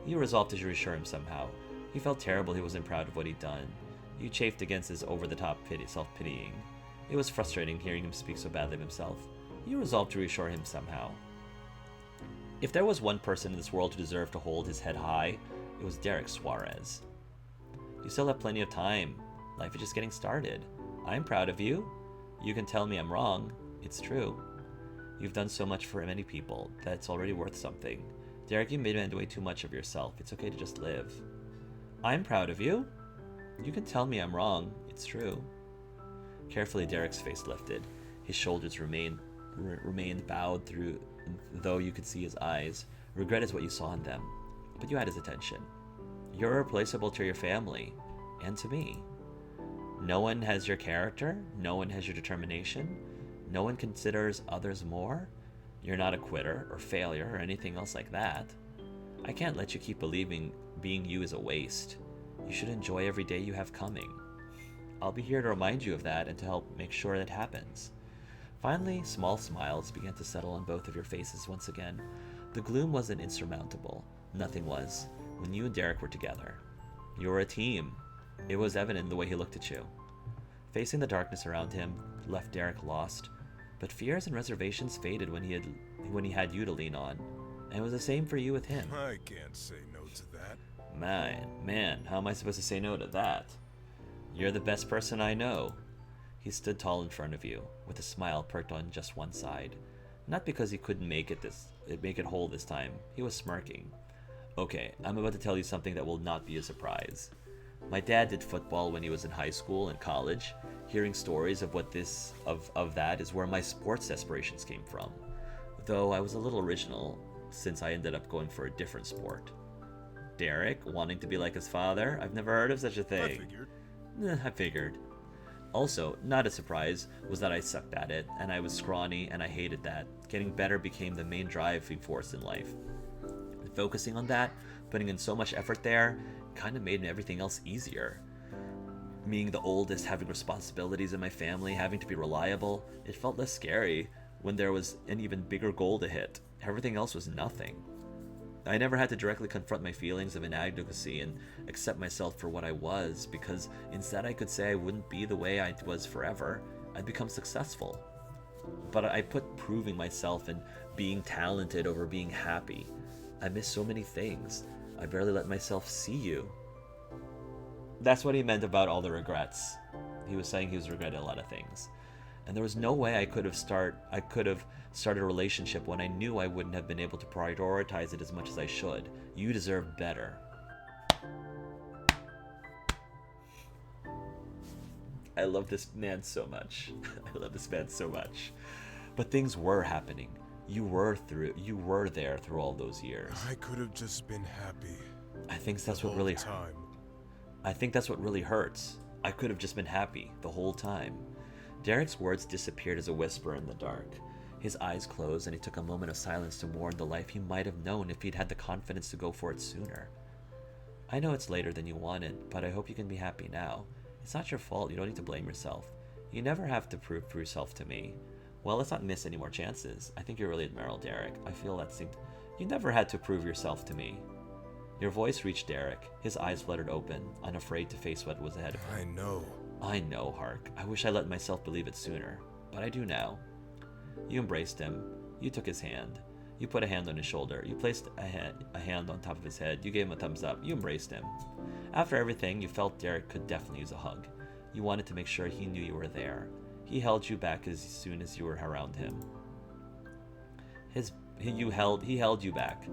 You resolved to reassure him somehow. He felt terrible he wasn't proud of what he'd done. You chafed against his over-the-top self-pitying. It was frustrating hearing him speak so badly of himself. You resolved to reassure him somehow. If there was one person in this world who deserved to hold his head high, it was Derek Suarez. You still have plenty of time. Life is just getting started. I'm proud of you. You can tell me I'm wrong. It's true. You've done so much for many people that it's already worth something. Derek, you made way too much of yourself. It's okay to just live. I'm proud of you. You can tell me I'm wrong. It's true. Carefully, Derek's face lifted. His shoulders remained bowed through, though you could see his eyes. Regret is what you saw in them, but you had his attention. You're irreplaceable to your family, and to me. No one has your character. No one has your determination. No one considers others more. You're not a quitter or failure or anything else like that. I can't let you keep believing being you is a waste. You should enjoy every day you have coming. I'll be here to remind you of that and to help make sure that happens. Finally, small smiles began to settle on both of your faces once again. The gloom wasn't insurmountable. Nothing was, when you and Derek were together. You were a team. It was evident in the way he looked at you. Facing the darkness around him left Derek lost, but fears and reservations faded when he had you to lean on. And it was the same for you with him. I can't say no to that. Man, how am I supposed to say no to that? You're the best person I know. He stood tall in front of you, with a smile perked on just one side. Not because he couldn't make it whole this time. He was smirking. Okay, I'm about to tell you something that will not be a surprise. My dad did football when he was in high school and college. Hearing stories of that is where my sports aspirations came from. Though I was a little original, since I ended up going for a different sport. Derek, wanting to be like his father? I've never heard of such a thing. I figured. Also, not a surprise, was that I sucked at it, and I was scrawny, and I hated that. Getting better became the main driving force in life. Focusing on that, putting in so much effort there, kind of made everything else easier. Being the oldest, having responsibilities in my family, having to be reliable, it felt less scary when there was an even bigger goal to hit. Everything else was nothing. I never had to directly confront my feelings of inadequacy and accept myself for what I was, because instead I could say I wouldn't be the way I was forever. I'd become successful. But I put proving myself and being talented over being happy. I missed so many things. I barely let myself see you. That's what he meant about all the regrets. He was saying he was regretting a lot of things. And there was no way I could have started a relationship when I knew I wouldn't have been able to prioritize it as much as I should. You deserve better. I love this man so much. I love this man so much. But things were happening. You were there through all those years. I could have just been happy. I think that's what really hurts. I could have just been happy the whole time. Derek's words disappeared as a whisper in the dark. His eyes closed, and he took a moment of silence to mourn the life he might have known if he'd had the confidence to go for it sooner. I know it's later than you wanted, but I hope you can be happy now. It's not your fault. You don't need to blame yourself. You never have to prove for yourself to me. Well, let's not miss any more chances. I think you're really admirable, Derek. I feel that seemed... You never had to prove yourself to me. Your voice reached Derek. His eyes fluttered open, unafraid to face what was ahead of him. I know, Hark. I wish I let myself believe it sooner. But I do now. You embraced him. You took his hand. You put a hand on his shoulder. You placed a hand on top of his head. You gave him a thumbs up. You embraced him. After everything, you felt Derek could definitely use a hug. You wanted to make sure he knew you were there. He held you back as soon as you were around him. He held you back.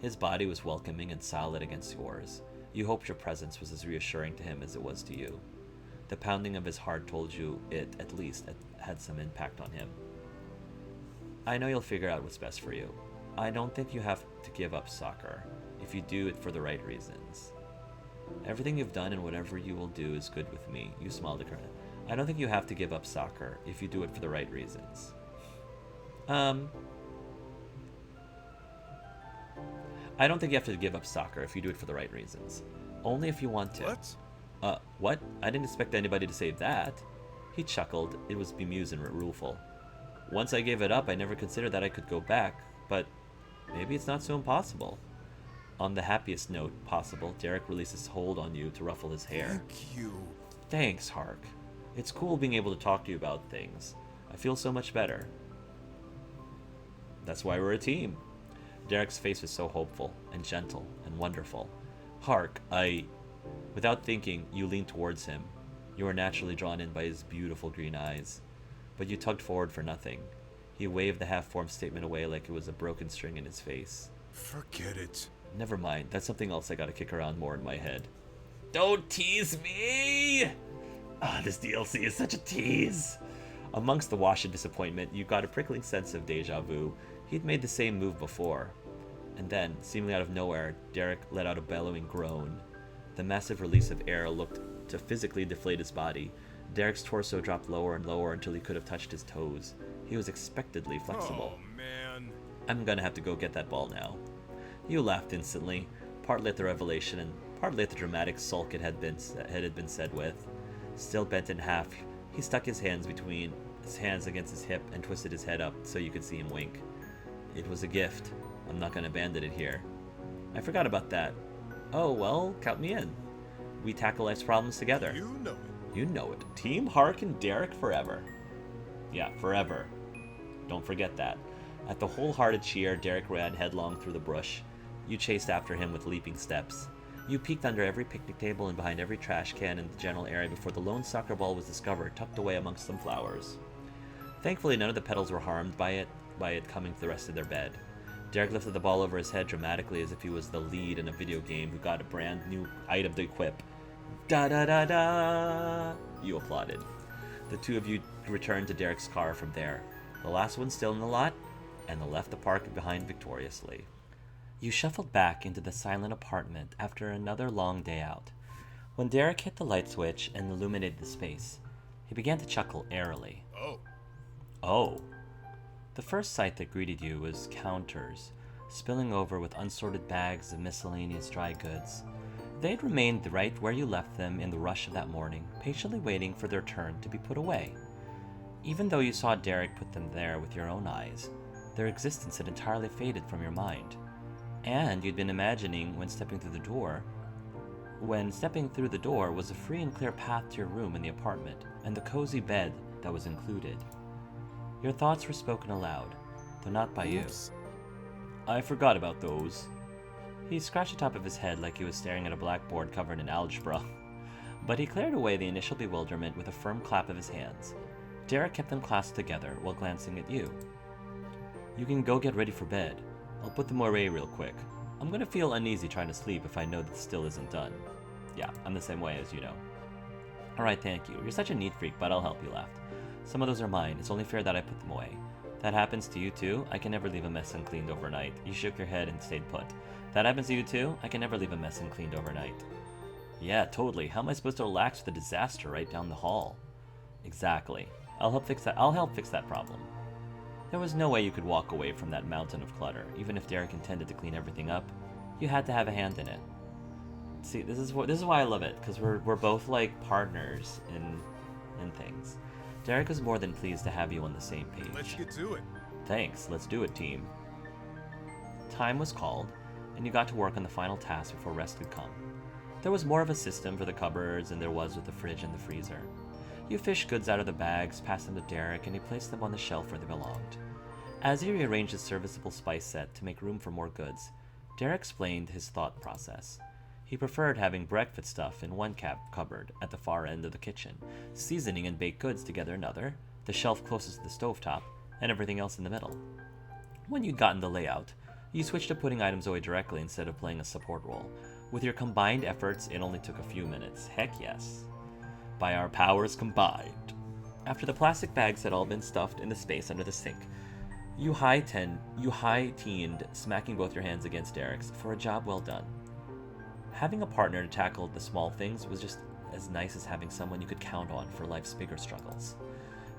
His body was welcoming and solid against yours. You hoped your presence was as reassuring to him as it was to you. The pounding of his heart told you it, at least, had some impact on him. I know you'll figure out what's best for you. I don't think you have to give up soccer, if you do it for the right reasons. Everything you've done and whatever you will do is good with me. You smiled at her. I don't think you have to give up soccer if you do it for the right reasons. I don't think you have to give up soccer if you do it for the right reasons. Only if you want to. What? I didn't expect anybody to say that. He chuckled. It was bemused and rueful. Once I gave it up, I never considered that I could go back, but maybe it's not so impossible. On the happiest note possible, Derek releases his hold on you to ruffle his hair. Thank you. Thanks, Hark. It's cool being able to talk to you about things. I feel so much better. That's why we're a team. Derek's face was so hopeful and gentle and wonderful. Hark, Without thinking, you leaned towards him. You were naturally drawn in by his beautiful green eyes. But you tugged forward for nothing. He waved the half-formed statement away like it was a broken string in his face. Forget it. Never mind, that's something else I gotta kick around more in my head. Don't tease me! This DLC is such a tease! Amongst the wash of disappointment, you got a prickling sense of deja vu. He'd made the same move before. And then, seemingly out of nowhere, Derek let out a bellowing groan. The massive release of air looked to physically deflate his body. Derek's torso dropped lower and lower until he could have touched his toes. He was expectedly flexible. Oh, man. I'm gonna have to go get that ball now. You laughed instantly, partly at the revelation and partly at the dramatic sulk it had been said with. Still bent in half, he stuck his hands between his hands against his hip and twisted his head up so you could see him wink. It was a gift. I'm not gonna abandon it here. I forgot about that. Oh, well, count me in. We tackle life's problems together. You know it. You know it. Team Hark and Derek forever. Yeah, forever. Don't forget that. At the wholehearted cheer, Derek ran headlong through the brush. You chased after him with leaping steps. You peeked under every picnic table and behind every trash can in the general area before the lone soccer ball was discovered, tucked away amongst some flowers. Thankfully, none of the petals were harmed by it coming to the rest of their bed. Derek lifted the ball over his head dramatically as if he was the lead in a video game who got a brand new item to equip. Da-da-da-da! You applauded. The two of you returned to Derek's car from there, the last one still in the lot, and the left the park behind victoriously. You shuffled back into the silent apartment after another long day out. When Derek hit the light switch and illuminated the space, he began to chuckle airily. Oh. The first sight that greeted you was counters, spilling over with unsorted bags of miscellaneous dry goods. They had remained right where you left them in the rush of that morning, patiently waiting for their turn to be put away. Even though you saw Derek put them there with your own eyes, their existence had entirely faded from your mind. And you'd been imagining when stepping through the door was a free and clear path to your room in the apartment, and the cozy bed that was included. Your thoughts were spoken aloud, though not by you. I forgot about those. He scratched the top of his head like he was staring at a blackboard covered in algebra. But he cleared away the initial bewilderment with a firm clap of his hands. Derek kept them clasped together while glancing at you. You can go get ready for bed. I'll put them away real quick. I'm gonna feel uneasy trying to sleep if I know that still isn't done. Yeah, I'm the same way as you know. Alright, thank you. You're such a neat freak, but I'll help, you laughed. Some of those are mine. It's only fair that I put them away. That happens to you too? I can never leave a mess uncleaned overnight. You shook your head and stayed put. That happens to you too? I can never leave a mess uncleaned overnight. Yeah, totally. How am I supposed to relax with a disaster right down the hall? Exactly. I'll help fix that problem. There was no way you could walk away from that mountain of clutter, even if Derek intended to clean everything up. You had to have a hand in it. See, this is why I love it, because we're both like partners in things. Derek was more than pleased to have you on the same page. Let's get to it. Thanks, let's do it, team. Time was called, and you got to work on the final task before rest could come. There was more of a system for the cupboards than there was with the fridge and the freezer. You fished goods out of the bags, passed them to Derek, and he placed them on the shelf where they belonged. As he rearranged his serviceable spice set to make room for more goods, Derek explained his thought process. He preferred having breakfast stuff in one cupboard at the far end of the kitchen, seasoning and baked goods together another, the shelf closest to the stovetop, and everything else in the middle. When you'd gotten the layout, you switched to putting items away directly instead of playing a support role. With your combined efforts, it only took a few minutes. Heck yes. By our powers combined. After the plastic bags had all been stuffed in the space under the sink, you high-teened, smacking both your hands against Derek's for a job well done. Having a partner to tackle the small things was just as nice as having someone you could count on for life's bigger struggles.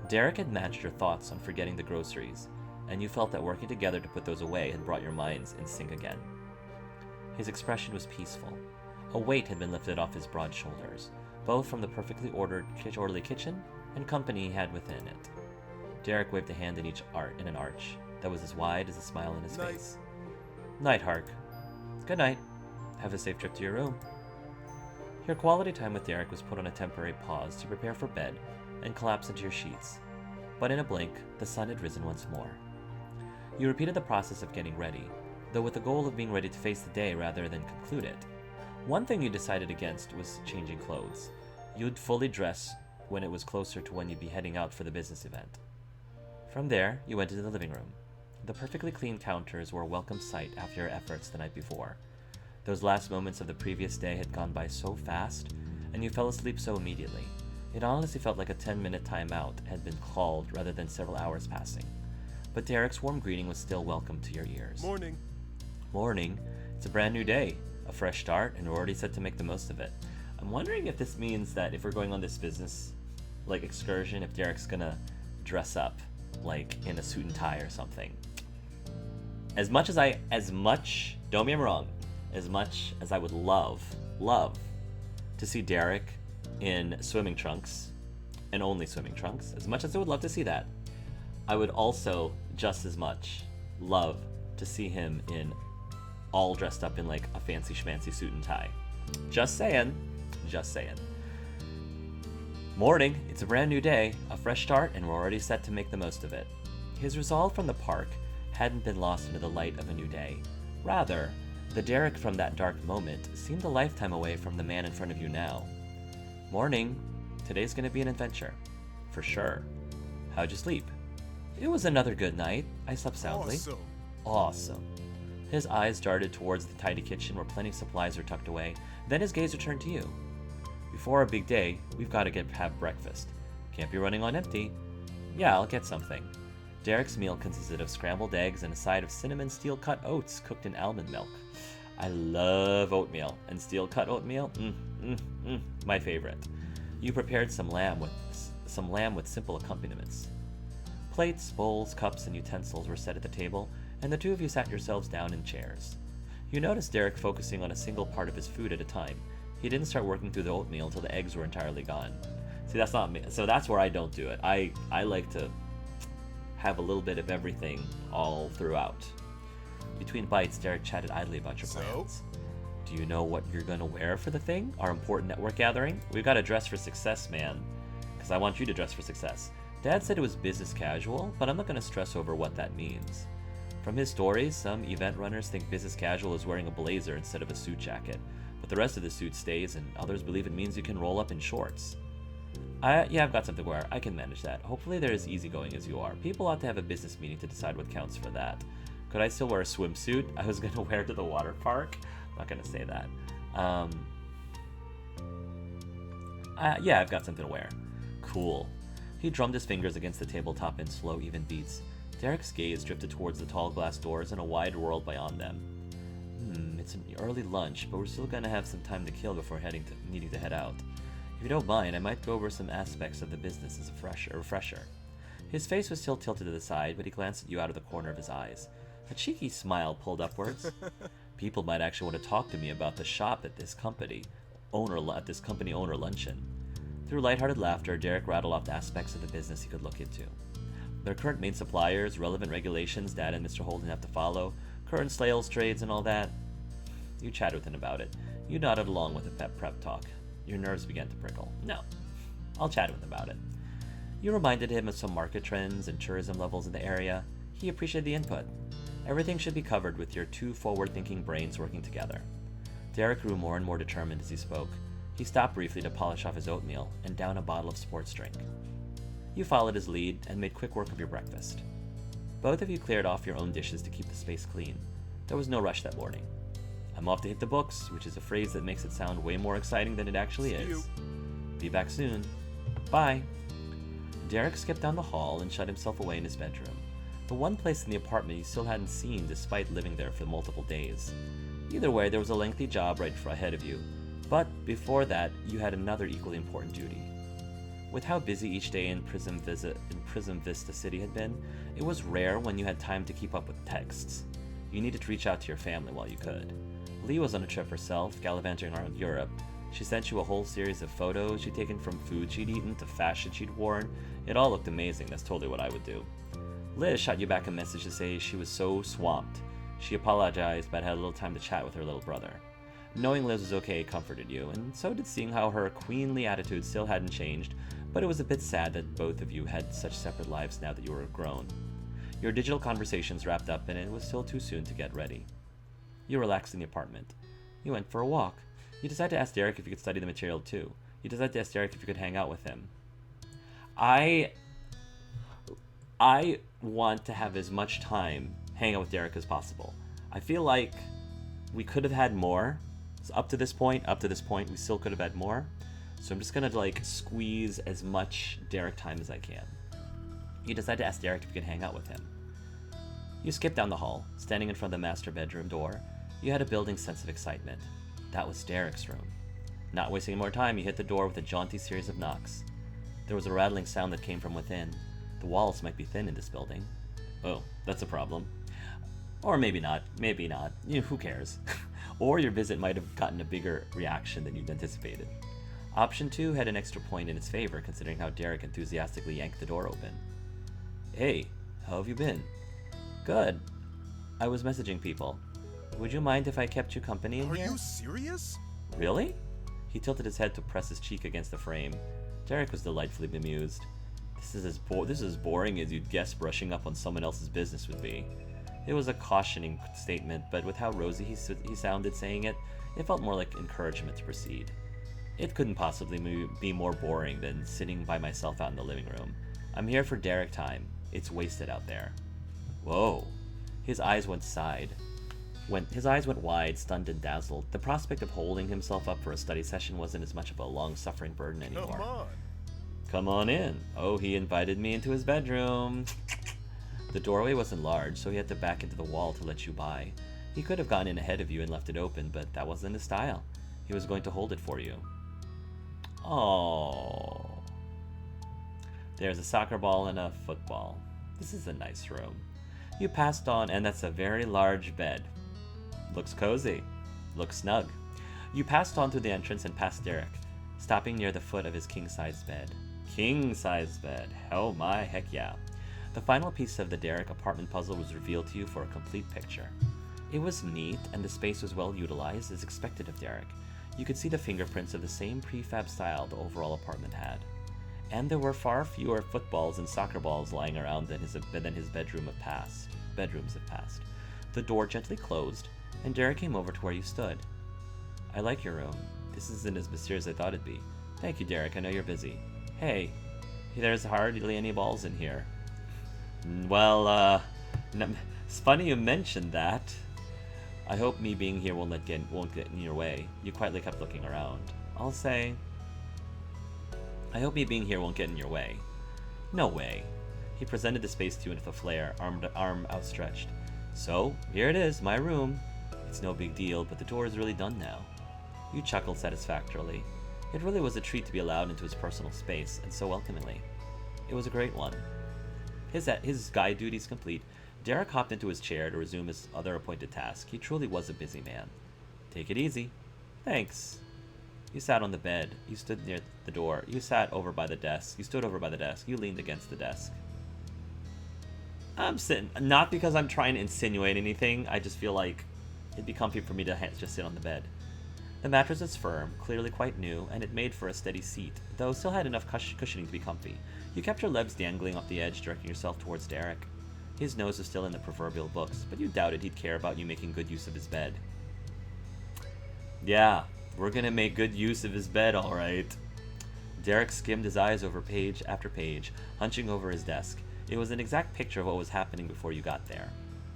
Derek had matched your thoughts on forgetting the groceries, and you felt that working together to put those away had brought your minds in sync again. His expression was peaceful. A weight had been lifted off his broad shoulders, both from the perfectly orderly kitchen and company he had within it. Derek waved a hand in an arch that was as wide as the smile in his face. Night, Hark. Good night. Have a safe trip to your room. Your quality time with Derek was put on a temporary pause to prepare for bed and collapse into your sheets. But in a blink, the sun had risen once more. You repeated the process of getting ready, though with the goal of being ready to face the day rather than conclude it. One thing you decided against was changing clothes. You'd fully dress when it was closer to when you'd be heading out for the business event. From there, you went into the living room. The perfectly clean counters were a welcome sight after your efforts the night before. Those last moments of the previous day had gone by so fast, and you fell asleep so immediately. It honestly felt like a 10-minute timeout had been called rather than several hours passing. But Derek's warm greeting was still welcome to your ears. Morning. Morning. It's a brand new day, a fresh start, and we're already set to make the most of it. I'm wondering if this means that if we're going on this business, excursion, if Derek's gonna dress up, in a suit and tie or something. Don't get me wrong, as much as I would love to see Derek in swimming trunks, and only swimming trunks, as much as I would love to see that, I would also just as much love to see him in all dressed up in a fancy schmancy suit and tie. Just saying. Morning, it's a brand new day, a fresh start, and we're already set to make the most of it. His resolve from the park hadn't been lost into the light of a new day. Rather, the Derek from that dark moment seemed a lifetime away from the man in front of you now. Morning, today's gonna be an adventure. For sure. How'd you sleep? It was another good night. I slept soundly. Awesome. His eyes darted towards the tidy kitchen where plenty of supplies were tucked away. Then his gaze returned to you. Before our big day, we've got to have breakfast. Can't be running on empty. Yeah, I'll get something. Derek's meal consisted of scrambled eggs and a side of cinnamon steel-cut oats cooked in almond milk. I love oatmeal, and steel-cut oatmeal, my favorite. You prepared some lamb with simple accompaniments. Plates, bowls, cups, and utensils were set at the table, and the two of you sat yourselves down in chairs. You noticed Derek focusing on a single part of his food at a time. He didn't start working through the oatmeal until the eggs were entirely gone. See, that's not me. So that's where I don't do it. I like to have a little bit of everything all throughout. Between bites, Derek chatted idly about your plans. Do you know what you're going to wear for the thing? Our important network gathering? We've got to dress for success, man. Because I want you to dress for success. Dad said it was business casual, but I'm not going to stress over what that means. From his stories, some event runners think business casual is wearing a blazer instead of a suit jacket, but the rest of the suit stays, and others believe it means you can roll up in shorts. I've got something to wear. I can manage that. Hopefully they're as easygoing as you are. People ought to have a business meeting to decide what counts for that. Could I still wear a swimsuit I was going to wear to the water park? I'm not going to say that. Yeah, I've got something to wear. Cool. He drummed his fingers against the tabletop in slow, even beats. Derek's gaze drifted towards the tall glass doors and a wide world beyond them. It's an early lunch, but we're still gonna have some time to kill before needing to head out. If you don't mind, I might go over some aspects of the business as a refresher. His face was still tilted to the side, but he glanced at you out of the corner of his eyes. A cheeky smile pulled upwards. People might actually want to talk to me about the shop at this company owner luncheon. Through lighthearted laughter, Derek rattled off the aspects of the business he could look into. Their current main suppliers, relevant regulations Dad and Mr. Holden have to follow, current sales trades and all that. You chatted with him about it. You nodded along with the prep talk. Your nerves began to prickle. No, I'll chat with him about it. You reminded him of some market trends and tourism levels in the area. He appreciated the input. Everything should be covered with your two forward-thinking brains working together. Derek grew more and more determined as he spoke. He stopped briefly to polish off his oatmeal and down a bottle of sports drink. You followed his lead and made quick work of your breakfast. Both of you cleared off your own dishes to keep the space clean. There was no rush that morning. I'm off to hit the books, which is a phrase that makes it sound way more exciting than it actually is. Be back soon. Bye. Derek skipped down the hall and shut himself away in his bedroom, the one place in the apartment he still hadn't seen despite living there for multiple days. Either way, there was a lengthy job right ahead of you, but before that, you had another equally important duty. With how busy each day in Prism Vista City had been, it was rare when you had time to keep up with texts. You needed to reach out to your family while you could. Lee was on a trip herself, gallivanting around Europe. She sent you a whole series of photos she'd taken from food she'd eaten to fashion she'd worn. It all looked amazing. That's totally what I would do. Liz shot you back a message to say she was so swamped. She apologized, but had a little time to chat with her little brother. Knowing Liz was okay comforted you, and so did seeing how her queenly attitude still hadn't changed, but it was a bit sad that both of you had such separate lives now that you were grown. Your digital conversations wrapped up, and it was still too soon to get ready. You relaxed in the apartment. You went for a walk. You decided to ask Derek if you could study the material too. You decided to ask Derek if you could hang out with him. I want to have as much time hanging out with Derek as possible. I feel like we could have had more. So up to this point, we still could have had more. So I'm just gonna squeeze as much Derek time as I can. You decide to ask Derek if you could hang out with him. You skip down the hall, standing in front of the master bedroom door. You had a building sense of excitement. That was Derek's room. Not wasting any more time, you hit the door with a jaunty series of knocks. There was a rattling sound that came from within. The walls might be thin in this building. Oh, that's a problem. Or maybe not. Who cares? Or your visit might have gotten a bigger reaction than you'd anticipated. Option 2 had an extra point in its favor, considering how Derek enthusiastically yanked the door open. Hey, how have you been? Good. I was messaging people. Would you mind if I kept you company in here? Are you serious? Really? He tilted his head to press his cheek against the frame. Derek was delightfully bemused. This is as boring as you'd guess brushing up on someone else's business would be. It was a cautioning statement, but with how rosy he sounded saying it, it felt more like encouragement to proceed. It couldn't possibly be more boring than sitting by myself out in the living room. I'm here for Derek time. It's wasted out there. Whoa. His eyes went wide, stunned and dazzled. The prospect of holding himself up for a study session wasn't as much of a long-suffering burden anymore. Come on in. Oh, he invited me into his bedroom. The doorway wasn't large, so he had to back into the wall to let you by. He could have gone in ahead of you and left it open, but that wasn't his style. He was going to hold it for you. Oh. There's a soccer ball and a football. This is a nice room. You passed on, and that's a very large bed. Looks cozy. Looks snug. You passed on through the entrance and past Derek, stopping near the foot of his king-size bed. King-size bed. Oh my, heck yeah. The final piece of the Derek apartment puzzle was revealed to you for a complete picture. It was neat, and the space was well utilized as expected of Derek. You could see the fingerprints of the same prefab style the overall apartment had. And there were far fewer footballs and soccer balls lying around than his bedrooms have passed. The door gently closed, and Derek came over to where you stood. I like your room. This isn't as mysterious as I thought it'd be. Thank you, Derek. I know you're busy. Hey, there's hardly any balls in here. Well, it's funny you mentioned that. I hope me being here won't get in your way. You quietly kept looking around. I'll say, I hope me being here won't get in your way. No way. He presented the space to you with a flare, arm outstretched. So, here it is, my room. It's no big deal, but the tour is really done now. You chuckled satisfactorily. It really was a treat to be allowed into his personal space, and so welcomingly. It was a great one. His guide duties complete, Derek hopped into his chair to resume his other appointed task. He truly was a busy man. Take it easy. Thanks. You sat on the bed. You stood near the door. You sat over by the desk. You stood over by the desk. You leaned against the desk. I'm sitting, not because I'm trying to insinuate anything. I just feel like it'd be comfy for me to just sit on the bed. The mattress is firm, clearly quite new, and it made for a steady seat, though still had enough cushioning to be comfy. You kept your legs dangling off the edge, directing yourself towards Derek. His nose was still in the proverbial books, but you doubted he'd care about you making good use of his bed. Yeah, we're gonna make good use of his bed, all right. Derek skimmed his eyes over page after page, hunching over his desk. It was an exact picture of what was happening before you got there.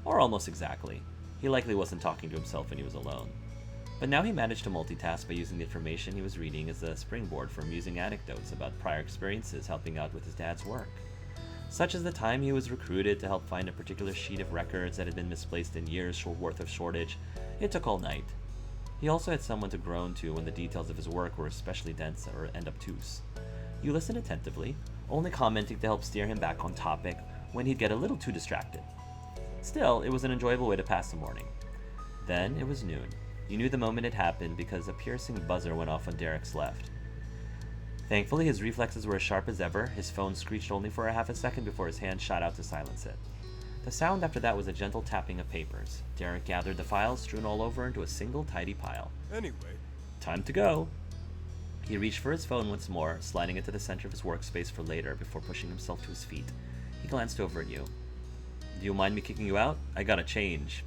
Or almost exactly. He likely wasn't talking to himself when he was alone. But now he managed to multitask by using the information he was reading as a springboard for amusing anecdotes about prior experiences helping out with his dad's work. Such as the time he was recruited to help find a particular sheet of records that had been misplaced in years' worth of shortage. It took all night. He also had someone to groan to when the details of his work were especially dense and obtuse. You listened attentively, only commenting to help steer him back on topic when he'd get a little too distracted. Still, it was an enjoyable way to pass the morning. Then it was noon. You knew the moment it happened because a piercing buzzer went off on Derek's left. Thankfully, his reflexes were as sharp as ever. His phone screeched only for a half a second before his hand shot out to silence it. The sound after that was a gentle tapping of papers. Derek gathered the files strewn all over into a single tidy pile. Anyway, Time to go. He reached for his phone once more, sliding it to the center of his workspace for later before pushing himself to his feet. He glanced over at you. Do you mind me kicking you out? I gotta change.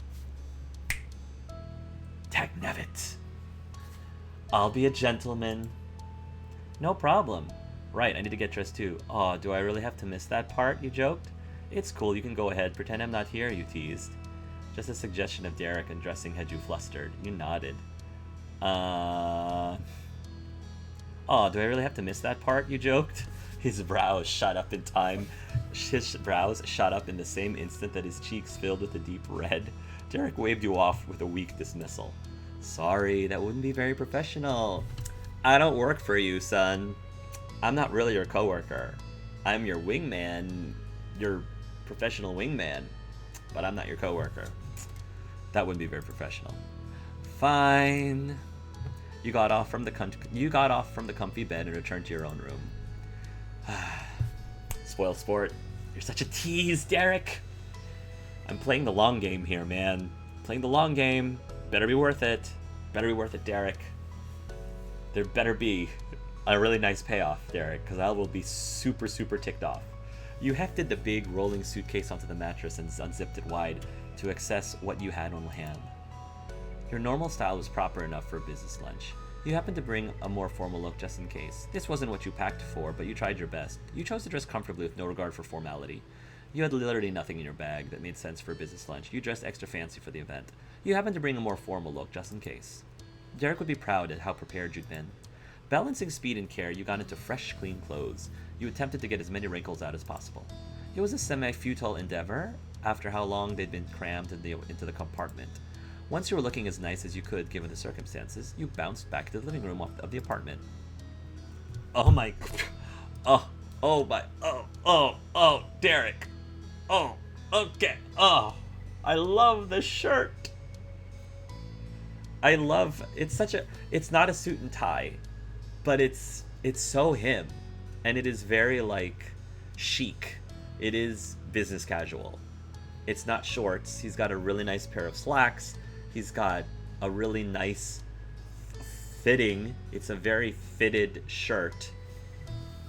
Tagnevit. I'll be a gentleman. No problem. Right, I need to get dressed too. Aw, do I really have to miss that part, you joked? It's cool, you can go ahead. Pretend I'm not here, you teased. Just a suggestion of Derek undressing had you flustered. You nodded. Oh, do I really have to miss that part, you joked? His brows shot up in time. His brows shot up in the same instant that his cheeks filled with a deep red. Derek waved you off with a weak dismissal. Sorry, that wouldn't be very professional. I don't work for you, son. I'm not really your coworker. I'm your wingman, your professional wingman, but I'm not your coworker. That wouldn't be very professional. Fine. You got off from the comfy bed and returned to your own room. Spoil sport. You're such a tease, Derek. I'm playing the long game here, man. Playing the long game. Better be worth it. Better be worth it, Derek. There better be a really nice payoff, Derek, because I will be super, super ticked off. You hefted the big rolling suitcase onto the mattress and unzipped it wide to access what you had on hand. Your normal style was proper enough for a business lunch. You happened to bring a more formal look just in case. This wasn't what you packed for, but you tried your best. You chose to dress comfortably with no regard for formality. You had literally nothing in your bag that made sense for a business lunch. You dressed extra fancy for the event. You happened to bring a more formal look just in case. Derek would be proud at how prepared you'd been. Balancing speed and care, you got into fresh, clean clothes. You attempted to get as many wrinkles out as possible. It was a semi-futile endeavor after how long they'd been crammed into the compartment. Once you were looking as nice as you could given the circumstances, you bounced back to the living room of the apartment. Oh my... Oh, Derek. Oh, okay. Oh, I love the shirt. It's not a suit and tie, but it's so him. And it is very, like, chic. It is business casual. It's not shorts. He's got a really nice pair of slacks. He's got a really nice fitting. It's a very fitted shirt.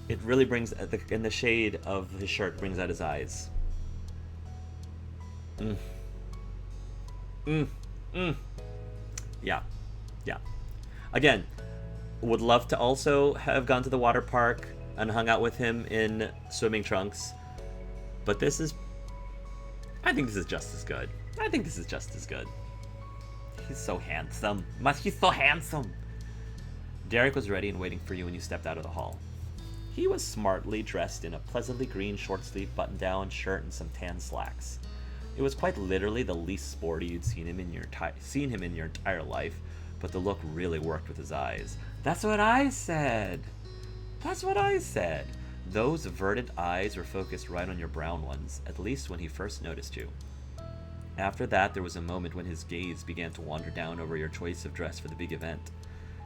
It really brings, in the shade of his shirt, brings out his eyes. Yeah. Again, would love to also have gone to the water park and hung out with him in swimming trunks. But I think this is just as good. He's so handsome. He's so handsome. Derek was ready and waiting for you when you stepped out of the hall. He was smartly dressed in a pleasantly green short-sleeved button-down shirt and some tan slacks. It was quite literally the least sporty you'd seen him in your entire life, but the look really worked with his eyes. That's what I said. Those averted eyes were focused right on your brown ones, at least when he first noticed you. After that, there was a moment when his gaze began to wander down over your choice of dress for the big event.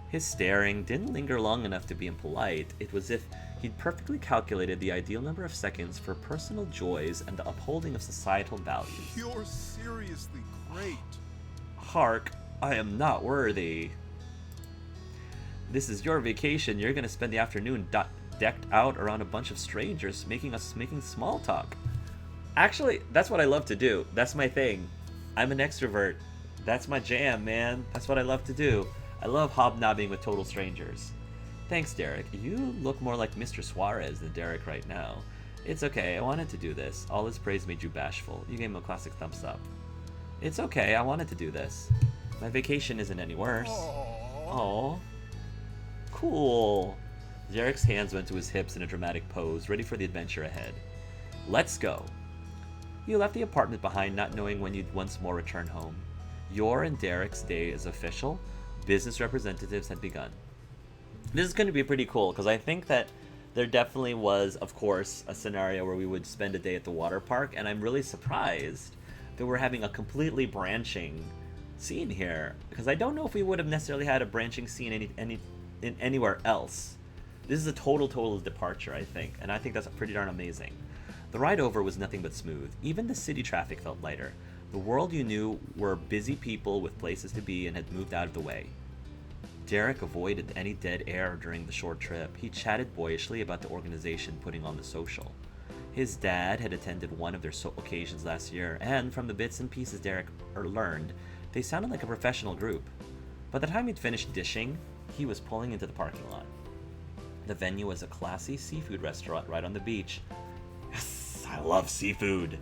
His staring didn't linger long enough to be impolite. It was as if he'd perfectly calculated the ideal number of seconds for personal joys and the upholding of societal values. You're seriously great. Hark, I am not worthy. This is your vacation. You're gonna spend the afternoon decked out around a bunch of strangers making small talk. Actually, that's what I love to do. That's my thing. I'm an extrovert. That's my jam, man. That's what I love to do. I love hobnobbing with total strangers. Thanks, Derek. You look more like Mr. Suarez than Derek right now. It's okay, I wanted to do this. All his praise made you bashful. You gave him a classic thumbs up. It's okay, I wanted to do this. My vacation isn't any worse. Aww. Cool. Derek's hands went to his hips in a dramatic pose, ready for the adventure ahead. Let's go. You left the apartment behind, not knowing when you'd once more return home. Your and Derek's day is official. Business representatives had begun. This is going to be pretty cool, because I think that there definitely was, of course, a scenario where we would spend a day at the water park, and I'm really surprised that we're having a completely branching scene here, because I don't know if we would have necessarily had a branching scene anywhere else. This is a total departure, I think, and I think that's pretty darn amazing. The ride over was nothing but smooth. Even the city traffic felt lighter. The world you knew were busy people with places to be and had moved out of the way. Derek avoided any dead air during the short trip. He chatted boyishly about the organization putting on the social. His dad had attended one of their occasions last year, and from the bits and pieces Derek learned, they sounded like a professional group. By the time he'd finished dishing, he was pulling into the parking lot. The venue was a classy seafood restaurant right on the beach. Yes, I love seafood.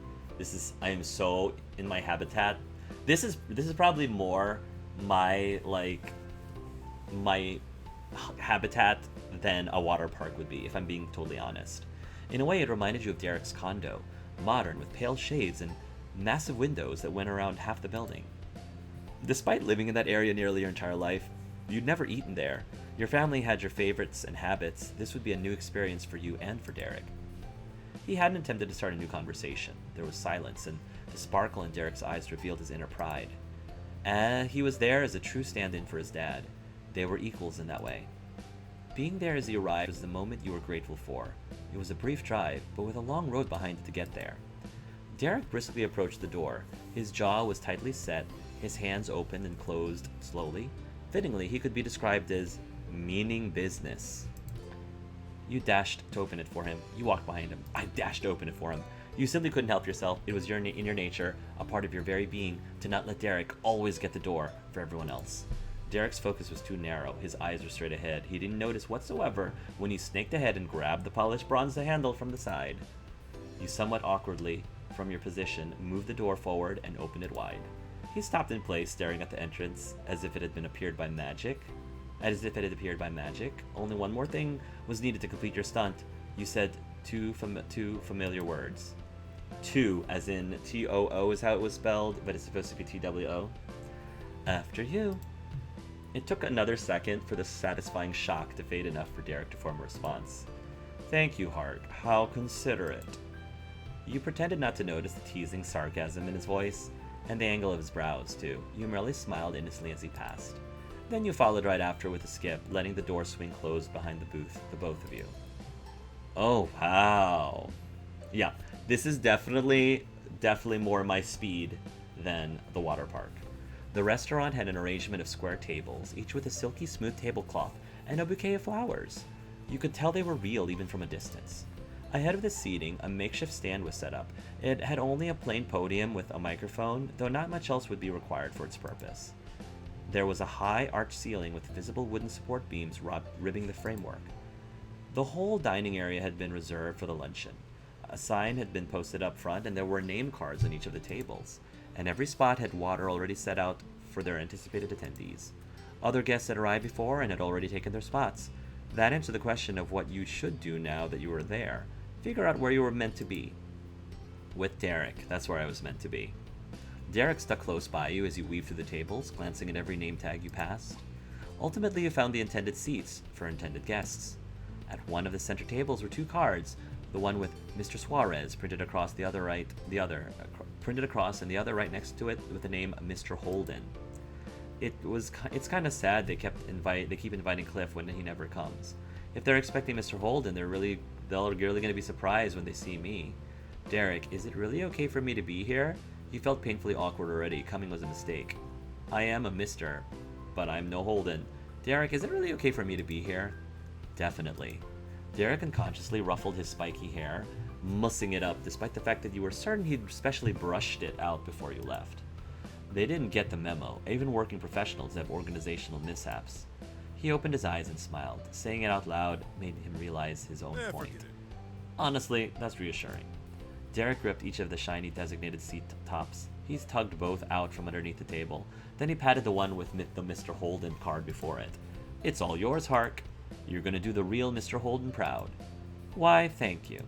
I am so in my habitat. This is probably more my habitat than a water park would be, if I'm being totally honest. In a way, it reminded you of Derek's condo, modern with pale shades and massive windows that went around half the building. Despite living in that area nearly your entire life, you'd never eaten there. Your family had your favorites and habits. This would be a new experience for you and for Derek. He hadn't attempted to start a new conversation. There was silence, and the sparkle in Derek's eyes revealed his inner pride. He was there as a true stand-in for his dad. They were equals in that way. Being there as he arrived was the moment you were grateful for. It was a brief drive, but with a long road behind it to get there. Derek briskly approached the door. His jaw was tightly set, his hands opened and closed slowly. Fittingly, he could be described as meaning business. You dashed to open it for him. You walked behind him. I dashed to open it for him. You simply couldn't help yourself. It was in your nature, a part of your very being, to not let Derek always get the door for everyone else. Derek's focus was too narrow. His eyes were straight ahead. He didn't notice whatsoever when he snaked ahead and grabbed the polished bronze handle from the side. You somewhat awkwardly, from your position, moved the door forward and opened it wide. He stopped in place, staring at the entrance as if it had appeared by magic. Only one more thing was needed to complete your stunt. You said two familiar words. Two, as in T-O-O is how it was spelled, but it's supposed to be T-W-O. After you. It took another second for the satisfying shock to fade enough for Derek to form a response. Thank you, Hart. How considerate. You pretended not to notice the teasing sarcasm in his voice, and the angle of his brows, too. You merely smiled innocently as he passed. Then you followed right after with a skip, letting the door swing closed behind the both of you. Oh, wow. Yeah, this is definitely more my speed than the water park. The restaurant had an arrangement of square tables, each with a silky smooth tablecloth and a bouquet of flowers. You could tell they were real even from a distance. Ahead of the seating, a makeshift stand was set up. It had only a plain podium with a microphone, though not much else would be required for its purpose. There was a high arched ceiling with visible wooden support beams ribbing the framework. The whole dining area had been reserved for the luncheon. A sign had been posted up front, and there were name cards on each of the tables, and every spot had water already set out for their anticipated attendees. Other guests had arrived before and had already taken their spots. That answered the question of what you should do now that you were there. Figure out where you were meant to be. With Derek, that's where I was meant to be. Derek stuck close by you as you weaved through the tables, glancing at every name tag you passed. Ultimately, you found the intended seats for intended guests. At one of the center tables were two cards, the one with Mr. Suarez printed across and the other right next to it with the name Mr. Holden. It's kind of sad they keep inviting Cliff when he never comes. If they're expecting Mr. Holden, they're really going to be surprised when they see me. Derek, is it really okay for me to be here? You felt painfully awkward already. Coming was a mistake. I am a Mr., but I'm no Holden. Derek, is it really okay for me to be here? Definitely. Derek unconsciously ruffled his spiky hair, mussing it up despite the fact that you were certain he'd specially brushed it out before you left. They didn't get the memo. Even working professionals have organizational mishaps. He opened his eyes and smiled. Saying it out loud made him realize his own point. Honestly, that's reassuring. Derek gripped each of the shiny designated seat tops. He tugged both out from underneath the table. Then he patted the one with the Mr. Holden card before it. It's all yours, Hark. You're going to do the real Mr. Holden proud. Why, thank you.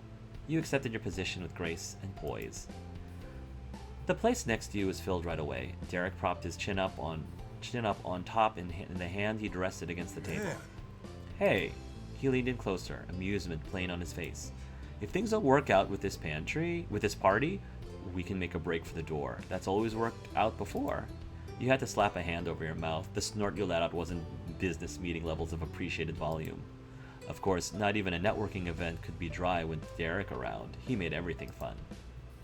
You accepted your position with grace and poise. The place next to you was filled right away. Derek propped his chin up on top in the hand he'd rested against the table. Hey, he leaned in closer, amusement plain on his face. If things don't work out with this party, we can make a break for the door. That's always worked out before. You had to slap a hand over your mouth. The snort you let out wasn't business meeting levels of appreciated volume. Of course, not even a networking event could be dry with Derek around. He made everything fun.